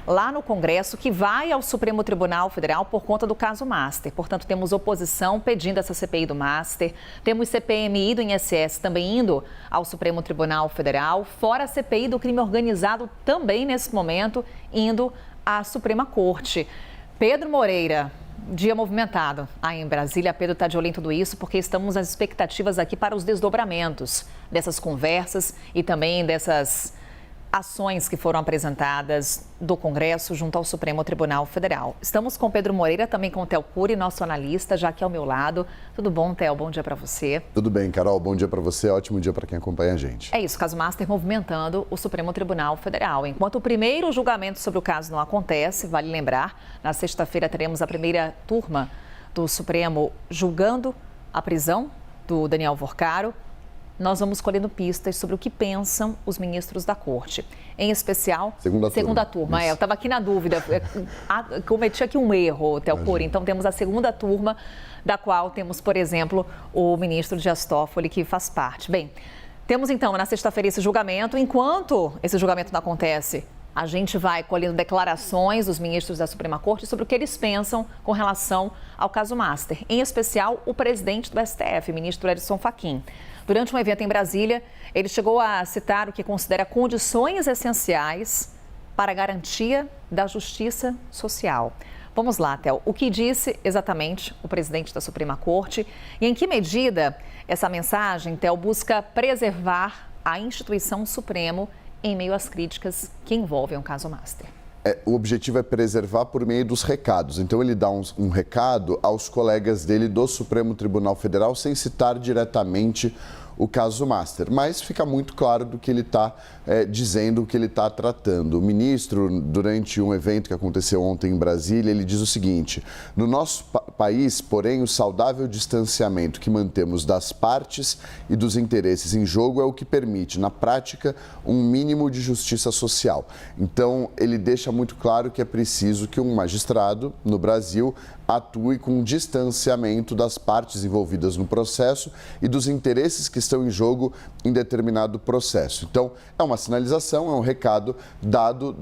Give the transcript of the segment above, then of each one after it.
lá no Congresso que vai ao Supremo Tribunal Federal por conta do caso Master. Portanto, temos oposição pedindo essa CPI do Master, temos CPMI do INSS também indo ao Supremo Tribunal Federal, fora a CPI do crime organizado também nesse momento indo à Suprema Corte. Pedro Moreira, dia movimentado aí em Brasília. Pedro está de olho em tudo isso porque estamos nas expectativas aqui para os desdobramentos dessas conversas e também dessas ações que foram apresentadas do Congresso junto ao Supremo Tribunal Federal. Estamos com Pedro Moreira, também com o Theo Cury, nosso analista, já aqui ao meu lado. Tudo bom, Theo? Bom dia para você. Tudo bem, Carol. Bom dia para você. Ótimo dia para quem acompanha a gente. É isso, caso Master movimentando o Supremo Tribunal Federal. Enquanto o primeiro julgamento sobre o caso não acontece, vale lembrar, na sexta-feira teremos a primeira turma do Supremo julgando a prisão do Daniel Vorcaro. Nós vamos colhendo pistas sobre o que pensam os ministros da Corte. Em especial, segunda turma. Eu estava aqui na dúvida, cometi aqui um erro, Theo Cury. Então, temos a segunda turma, da qual temos, por exemplo, o ministro Dias Toffoli, que faz parte. Bem, temos então na sexta-feira esse julgamento. Enquanto esse julgamento não acontece, a gente vai colhendo declarações dos ministros da Suprema Corte sobre o que eles pensam com relação ao caso Master. Em especial, o presidente do STF, ministro Edson Fachin. Durante um evento em Brasília, ele chegou a citar o que considera condições essenciais para a garantia da justiça social. Vamos lá, Theo. O que disse exatamente o presidente da Suprema Corte e em que medida essa mensagem, Theo, busca preservar a instituição Supremo em meio às críticas que envolvem o caso Master? O objetivo é preservar por meio dos recados. Então, ele dá um recado aos colegas dele do Supremo Tribunal Federal, sem citar diretamente o caso Master, mas fica muito claro do que ele está dizendo, o que ele está tratando. O ministro, durante um evento que aconteceu ontem em Brasília, ele diz o seguinte: no nosso país, porém, o saudável distanciamento que mantemos das partes e dos interesses em jogo é o que permite, na prática, um mínimo de justiça social. Então, ele deixa muito claro que é preciso que um magistrado no Brasil atue com distanciamento das partes envolvidas no processo e dos interesses que estão em jogo em determinado processo. Então, é uma sinalização, é um recado dado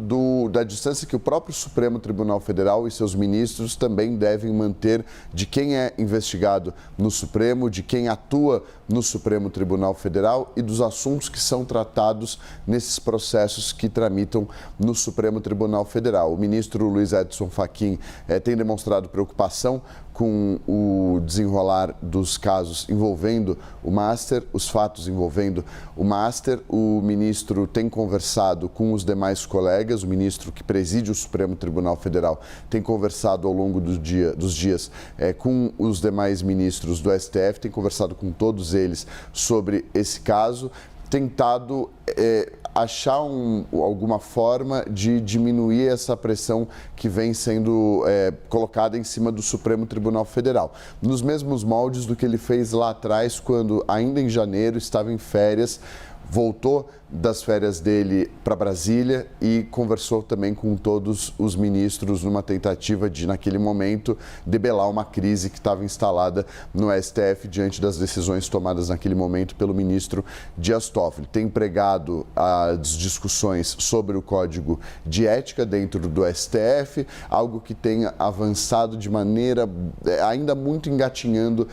da distância que o próprio Supremo Tribunal Federal e seus ministros também devem manter de quem é investigado no Supremo, de quem atua no Supremo Tribunal Federal e dos assuntos que são tratados nesses processos que tramitam no Supremo Tribunal Federal. O ministro Luiz Edson Fachin tem demonstrado preocupação com o desenrolar dos casos envolvendo o Master, os fatos envolvendo o Master. O ministro tem conversado com os demais colegas, o ministro que preside o Supremo Tribunal Federal tem conversado ao longo dos dias com os demais ministros do STF, tem conversado com todos eles sobre esse caso, tentado achar alguma forma de diminuir essa pressão que vem sendo colocada em cima do Supremo Tribunal Federal. Nos mesmos moldes do que ele fez lá atrás, quando ainda em janeiro estava em férias, voltou das férias dele para Brasília e conversou também com todos os ministros numa tentativa de, naquele momento, debelar uma crise que estava instalada no STF diante das decisões tomadas naquele momento pelo ministro Dias Toffoli. Tem empregado as discussões sobre o Código de Ética dentro do STF, algo que tem avançado de maneira ainda muito engatinhando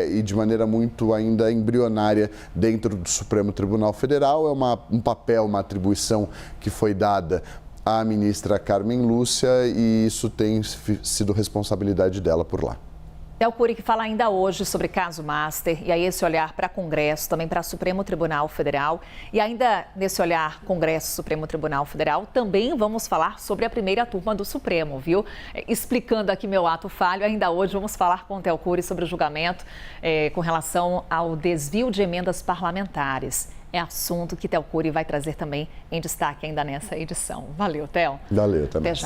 e de maneira muito ainda embrionária dentro do Supremo Tribunal Federal. É um papel, uma atribuição que foi dada à ministra Carmen Lúcia e isso tem sido responsabilidade dela por lá. Theo Cury, que fala ainda hoje sobre caso Master, e aí esse olhar para Congresso, também para Supremo Tribunal Federal, e ainda nesse olhar Congresso-Supremo Tribunal Federal, também vamos falar sobre a primeira turma do Supremo, viu? Explicando aqui meu ato falho, ainda hoje vamos falar com o Theo Cury sobre o julgamento com relação ao desvio de emendas parlamentares. É assunto que Theo Cury vai trazer também em destaque ainda nessa edição. Valeu, Theo. Valeu, também. Até já.